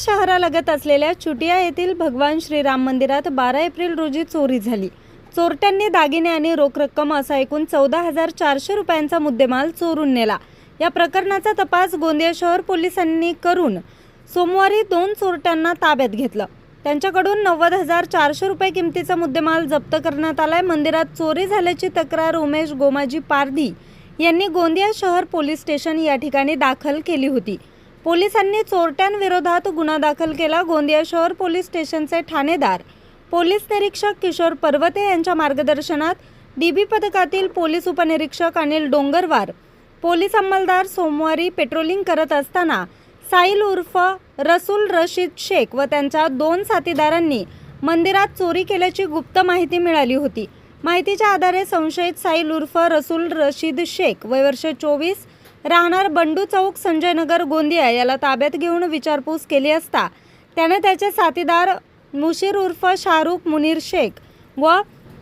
शहरालगत असलेल्या चुटिया येथील भगवान श्रीराम मंदिरात 12 एप्रिल रोजी चोरी झाली। चोरट्यांनी दागिने आणि रोख रक्कम असा एकूण 14,400 रुपयांचा मुद्देमाल चोरून नेला। या प्रकरणाचा तपास गोंदिया शहर पोलिसांनी करून सोमवारी 2 चोरट्यांना ताब्यात घेतलं। त्यांच्याकडून 90,400 रुपये किमतीचा मुद्देमाल जप्त करण्यात आलाय। मंदिरात चोरी झाल्याची तक्रार उमेश गोमाजी पारधी यांनी गोंदिया शहर पोलीस स्टेशन या ठिकाणी दाखल केली होती। पोलिसांनी चोरट्यांविरोधात गुन्हा दाखल केला। गोंदिया शहर पोलीस स्टेशनचे ठाणेदार पोलीस निरीक्षक किशोर पर्वते यांच्या मार्गदर्शनात डीबी पथकातील पोलीस उपनिरीक्षक अनिल डोंगरवार, पोलीस अंमलदार सोमवारी पेट्रोलिंग करत असताना साहिल उर्फ रसूल रशीद शेख व त्यांच्या 2 साथीदारांनी मंदिरात चोरी केल्याची गुप्त माहिती मिळाली होती। माहितीच्या आधारे संशयित साहिल उर्फ रसूल रशीद शेख वय वर्ष 24 राहणार बंडू चौक संजयनगर गोंदिया याला ताब्यात घेऊन विचारपूस केली असता त्याने त्याचे साथीदार मुशीर उर्फ शाहरुख मुनीर शेख व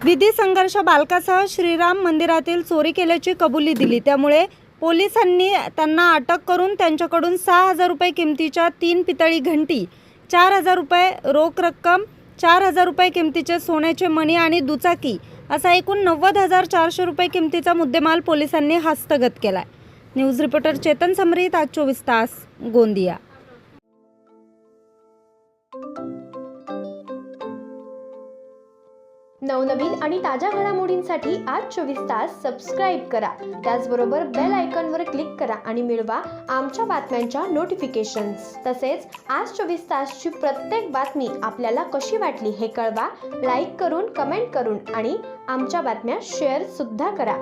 विधी संघर्ष बालकासह श्रीराम मंदिरातील चोरी केल्याची कबुली दिली। त्यामुळे पोलिसांनी त्यांना अटक करून त्यांच्याकडून 6,000 रुपये किमतीच्या 3 पितळी घंटी, 4,000 रुपये रोख रक्कम, 4,000 रुपये किमतीचे सोन्याचे मणी आणि दुचाकी असा एकूण 90,400 रुपये किमतीचा मुद्देमाल पोलिसांनी हस्तगत केलाय। न्यूज रिपोर्टर चेतन समरीत, आज 24 तास, गोंदिया। नवनवीन आणि ताज्या घडामोडींसाठी आज 24 तास सबस्क्राईब करा। त्याचबरोबर बेल आयकॉनवर क्लिक करा आणि मिळवा आमच्या बातम्यांच्या नोटिफिकेशन्स। तसेच आज 24 तासची प्रत्येक बातमी आपल्याला कशी वाटली हे कळवा, लाईक करून, कमेंट करून आणि आमच्या बातम्या शेअर सुद्धा करा।